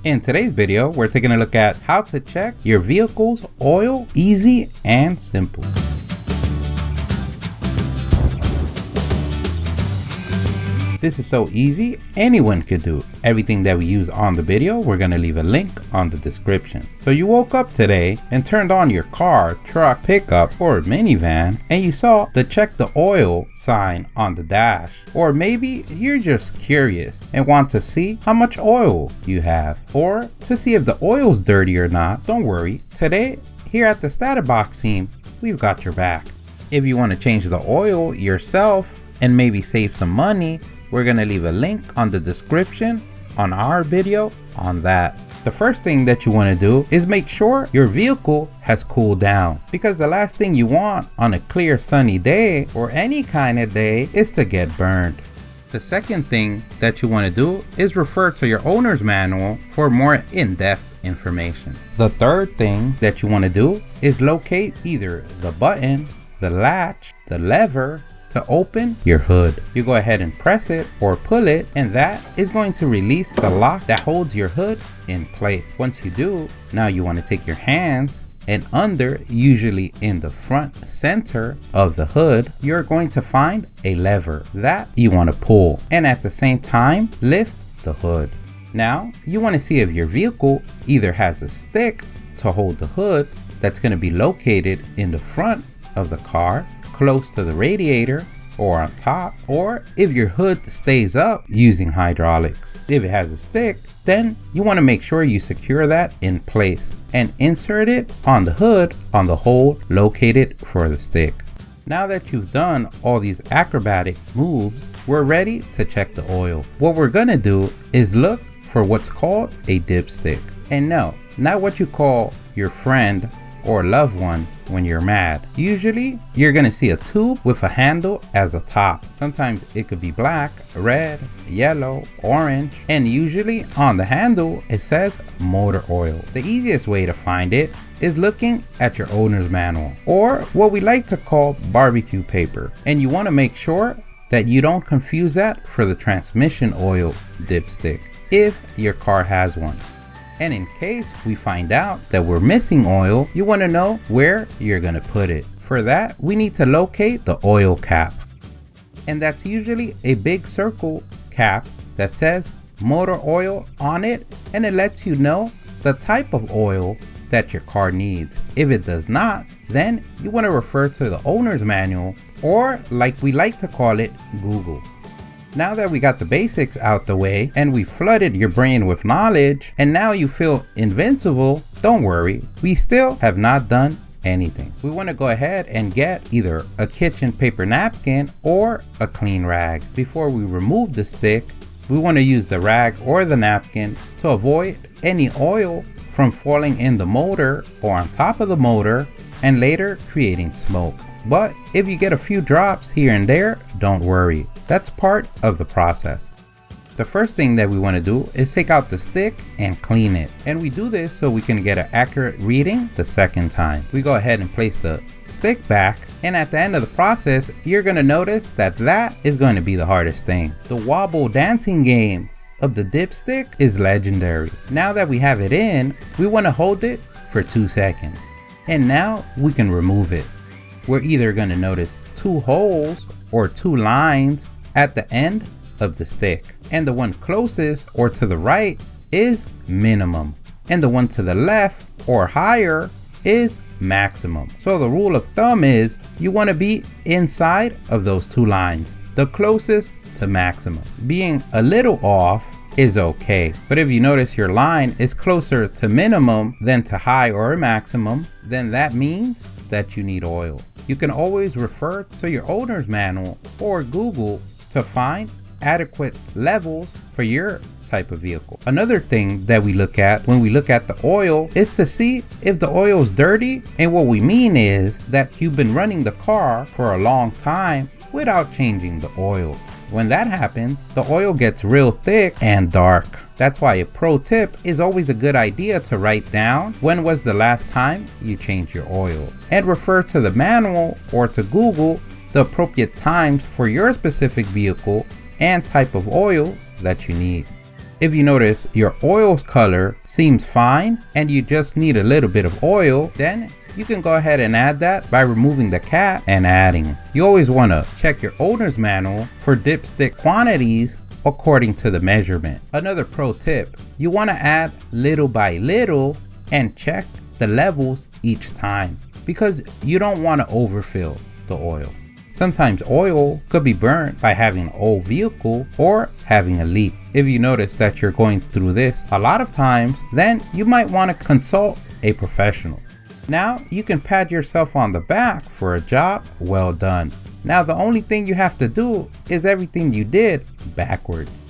In today's video, we're taking a look at how to check your vehicle's oil easy and simple. This is so easy, anyone could do it. Everything that we use on the video, we're gonna leave a link on the description. So you woke up today and turned on your car, truck, pickup, or minivan, and you saw the check the oil sign on the dash. Or maybe you're just curious and want to see how much oil you have, or to see if the oil's dirty or not. Don't worry, today here at the StatUpBox team, we've got your back. If you want to change the oil yourself and maybe save some money, we're gonna leave a link on the description on our video on that. The first thing that you wanna do is make sure your vehicle has cooled down, because the last thing you want on a clear sunny day or any kind of day is to get burned. The second thing that you wanna do is refer to your owner's manual for more in-depth information. The third thing that you wanna do is locate either the button, the latch, the lever, to open your hood. You go ahead and press it or pull it, and that is going to release the lock that holds your hood in place. Once you do, now you want to take your hands and under, usually in the front center of the hood, you're going to find a lever that you want to pull, and at the same time lift the hood. Now you want to see if your vehicle either has a stick to hold the hood that's going to be located in the front of the car, close to the radiator or on top, or if your hood stays up using hydraulics. If it has a stick, then you want to make sure you secure that in place and insert it on the hood on the hole located for the stick. Now that you've done all these acrobatic moves, we're ready to check the oil. What we're gonna do is look for what's called a dipstick. And no, not what you call your friend or loved one when you're mad. Usually you're gonna see a tube with a handle as a top. Sometimes it could be black, red, yellow, orange, and usually on the handle it says motor oil. The easiest way to find it is looking at your owner's manual, or what we like to call barbecue paper. And you want to make sure that you don't confuse that for the transmission oil dipstick if your car has one. And in case we find out that we're missing oil, you want to know where you're going to put it. For that, we need to locate the oil cap. And that's usually a big circle cap that says motor oil on it, and it lets you know the type of oil that your car needs. If it does not, then you want to refer to the owner's manual, or like we like to call it, Google. Now that we got the basics out the way and we flooded your brain with knowledge and now you feel invincible, don't worry, we still have not done anything. We want to go ahead and get either a kitchen paper napkin or a clean rag. Before we remove the stick, we want to use the rag or the napkin to avoid any oil from falling in the motor or on top of the motor and later creating smoke. But if you get a few drops here and there, don't worry. That's part of the process. The first thing that we want to do is take out the stick and clean it. And we do this so we can get an accurate reading the second time. We go ahead and place the stick back, and at the end of the process, you're going to notice that that is going to be the hardest thing. The wobble dancing game of the dipstick is legendary. Now that we have it in, we want to hold it for 2 seconds. And now we can remove it. We're either going to notice 2 holes or 2 lines at the end of the stick, and the one closest or to the right is minimum, and the one to the left or higher is maximum. So the rule of thumb is you want to be inside of those 2 lines, the closest to maximum. Being a little off is okay, but if you notice your line is closer to minimum than to high or maximum, then that means that you need oil. You can always refer to your owner's manual or Google to find adequate levels for your type of vehicle. Another thing that we look at when we look at the oil is to see if the oil is dirty, and what we mean is that you've been running the car for a long time without changing the oil. When that happens, the oil gets real thick and dark. That's why a pro tip is always a good idea to write down when was the last time you changed your oil, and refer to the manual or to Google the appropriate times for your specific vehicle and type of oil that you need. If you notice your oil's color seems fine and you just need a little bit of oil, then you can go ahead and add that by removing the cap and adding. You always want to check your owner's manual for dipstick quantities according to the measurement. Another pro tip, you want to add little by little and check the levels each time, because you don't want to overfill the oil. Sometimes oil could be burnt by having an old vehicle or having a leak. If you notice that you're going through this a lot of times, then you might want to consult a professional. Now you can pat yourself on the back for a job well done. Now the only thing you have to do is everything you did backwards.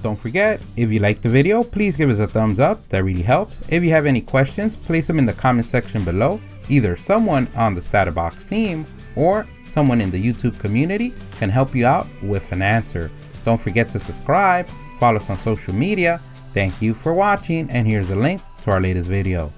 Don't forget, if you liked the video, please give us a thumbs up. That really helps. If you have any questions, place them in the comment section below. Either someone on the StatUpBox team or someone in the YouTube community can help you out with an answer. Don't forget to subscribe, follow us on social media. Thank you for watching, and here's a link to our latest video.